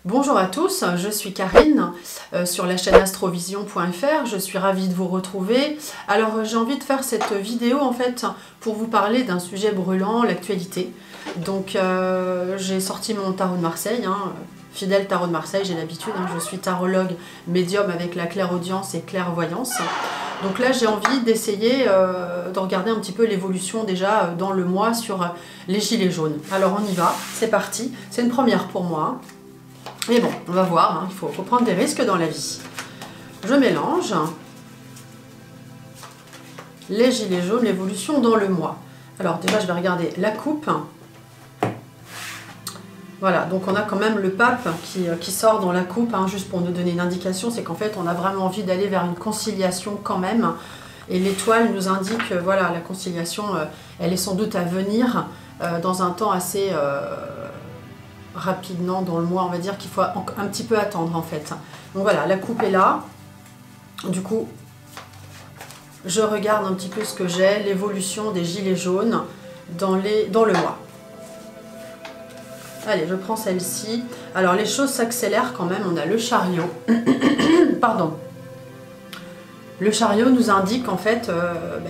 Bonjour à tous, je suis Karine sur la chaîne astrovision.fr. Je suis ravie de vous retrouver. Alors j'ai envie de faire cette vidéo en fait pour vous parler d'un sujet brûlant, l'actualité. Donc j'ai sorti mon tarot de Marseille, fidèle tarot de Marseille, j'ai l'habitude, je suis tarologue médium avec la clairaudience et clairvoyance. Donc là j'ai envie d'essayer de regarder un petit peu l'évolution déjà dans le mois sur les gilets jaunes. Alors on y va, c'est parti, c'est une première pour moi. Et bon, on va voir, il faut prendre des risques dans la vie. Je mélange les gilets jaunes, l'évolution dans le mois. Alors déjà, je vais regarder la coupe. Voilà, donc on a quand même le pape qui sort dans la coupe, juste pour nous donner une indication, c'est qu'en fait, on a vraiment envie d'aller vers une conciliation quand même. Et l'étoile nous indique, voilà, la conciliation, elle est sans doute à venir dans un temps assez... rapidement dans le mois, on va dire qu'il faut un petit peu attendre en fait. Donc voilà, la coupe est là. Du coup, je regarde un petit peu ce que j'ai, l'évolution des gilets jaunes dans le mois. Allez, je prends celle-ci. Alors les choses s'accélèrent quand même, on a le chariot. Pardon. Le chariot nous indique en fait,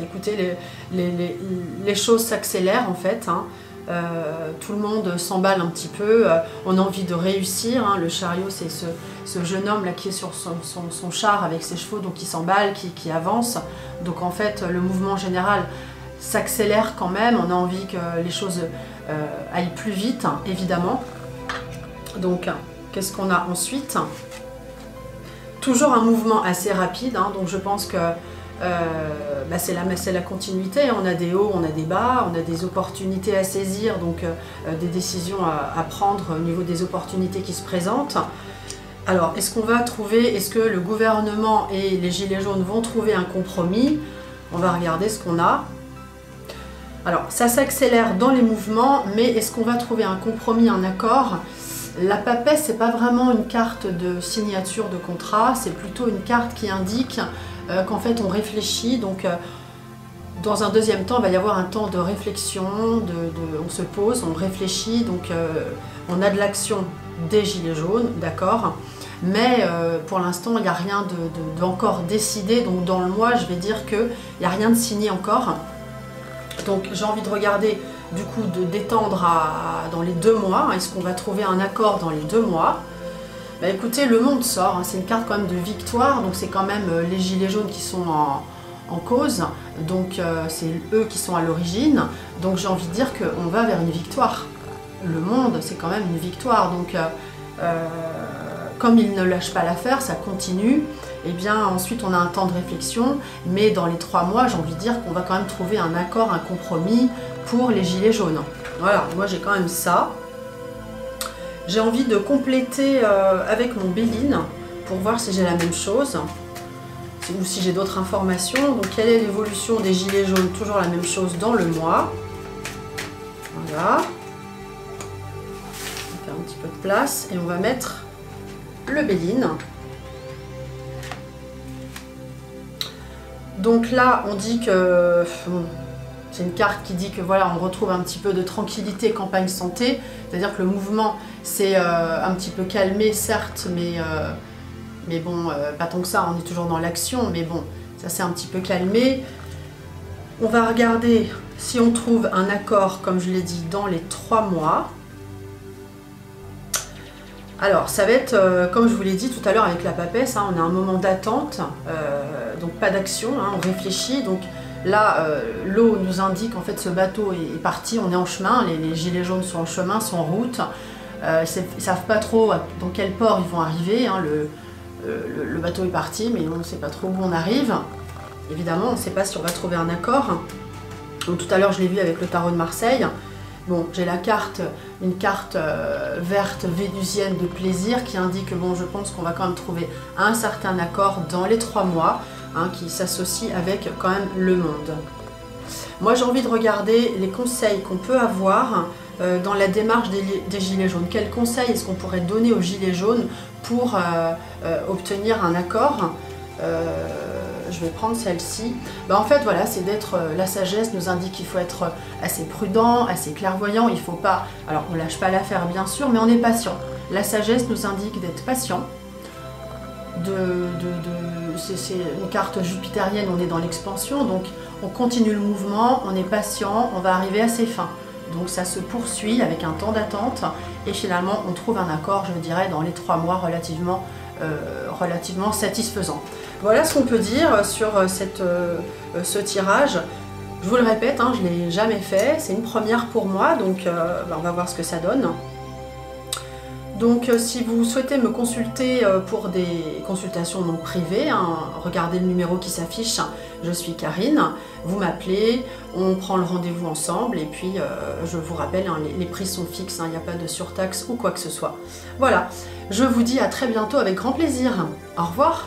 écoutez, les choses s'accélèrent en fait. Tout le monde s'emballe un petit peu, on a envie de réussir, le chariot c'est ce jeune homme là qui est sur son char avec ses chevaux, donc qui s'emballe, qui avance, donc en fait le mouvement général s'accélère quand même, on a envie que les choses aillent plus vite, évidemment. Donc qu'est-ce qu'on a ensuite? Toujours un mouvement assez rapide, donc je pense que c'est la continuité, on a des hauts, on a des bas, on a des opportunités à saisir, donc des décisions à prendre au niveau des opportunités qui se présentent. Alors, est-ce qu'on va trouver, est-ce que le gouvernement et les gilets jaunes vont trouver un compromis? On va regarder ce qu'on a. Alors, ça s'accélère dans les mouvements, mais est-ce qu'on va trouver un compromis, un accord? La papesse, c'est pas vraiment une carte de signature de contrat, c'est plutôt une carte qui indique qu'en fait on réfléchit, donc dans un deuxième temps il va y avoir un temps de réflexion, on se pose, on réfléchit, donc on a de l'action des gilets jaunes, d'accord, mais pour l'instant il n'y a rien d'encore décidé, donc dans le mois je vais dire qu'il n'y a rien de signé encore, donc j'ai envie de regarder du coup d'étendre dans les 2 mois, est-ce qu'on va trouver un accord dans les 2 mois? Écoutez, le monde sort, c'est une carte quand même de victoire, donc c'est quand même les gilets jaunes qui sont en cause, donc c'est eux qui sont à l'origine, donc j'ai envie de dire qu'on va vers une victoire. Le monde, c'est quand même une victoire, donc comme ils ne lâchent pas l'affaire, ça continue, et bien ensuite on a un temps de réflexion, mais dans les 3 mois, j'ai envie de dire qu'on va quand même trouver un accord, un compromis pour les gilets jaunes. Voilà, moi j'ai quand même ça. J'ai envie de compléter avec mon Béline pour voir si j'ai la même chose ou si j'ai d'autres informations. Donc quelle est l'évolution des gilets jaunes? Toujours la même chose dans le mois. Voilà. On va faire un petit peu de place et on va mettre le Béline. Donc là on dit que... c'est une carte qui dit que voilà, on retrouve un petit peu de tranquillité, campagne santé, c'est-à-dire que le mouvement s'est un petit peu calmé, certes, mais bon, pas tant que ça, on est toujours dans l'action, mais bon, ça s'est un petit peu calmé. On va regarder si on trouve un accord, comme je l'ai dit, dans les 3 mois. Alors, ça va être, comme je vous l'ai dit tout à l'heure avec la papesse, on a un moment d'attente, donc pas d'action, on réfléchit, donc... Là, l'eau nous indique en fait ce bateau est parti, on est en chemin, les gilets jaunes sont en chemin, sont en route. Ils ne savent pas trop dans quel port ils vont arriver, le bateau est parti, mais on ne sait pas trop où on arrive. Évidemment, on ne sait pas si on va trouver un accord. Donc, tout à l'heure, je l'ai vu avec le tarot de Marseille. Bon, j'ai la carte, une carte verte vénusienne de plaisir qui indique que bon, je pense qu'on va quand même trouver un certain accord dans les 3 mois. Qui s'associe avec quand même le monde. Moi j'ai envie de regarder les conseils qu'on peut avoir dans la démarche des gilets jaunes. Quels conseils est-ce qu'on pourrait donner aux gilets jaunes pour obtenir un accord? je vais prendre celle-ci. En fait, voilà, c'est d'être... la sagesse nous indique qu'il faut être assez prudent, assez clairvoyant. Il faut pas... Alors, on lâche pas l'affaire, bien sûr, mais on est patient. La sagesse nous indique d'être patient. C'est une carte jupitérienne, on est dans l'expansion, donc on continue le mouvement, on est patient, on va arriver à ses fins. Donc ça se poursuit avec un temps d'attente et finalement on trouve un accord, je dirais, dans les 3 mois relativement satisfaisant. Voilà ce qu'on peut dire sur ce tirage. Je vous le répète, hein, je ne l'ai jamais fait, c'est une première pour moi, donc on va voir ce que ça donne. Donc si vous souhaitez me consulter pour des consultations non privées, hein, regardez le numéro qui s'affiche, je suis Karine, vous m'appelez, on prend le rendez-vous ensemble et puis je vous rappelle, hein, les prix sont fixes, il n'y a pas de surtaxe ou quoi que ce soit. Voilà, je vous dis à très bientôt avec grand plaisir. Au revoir.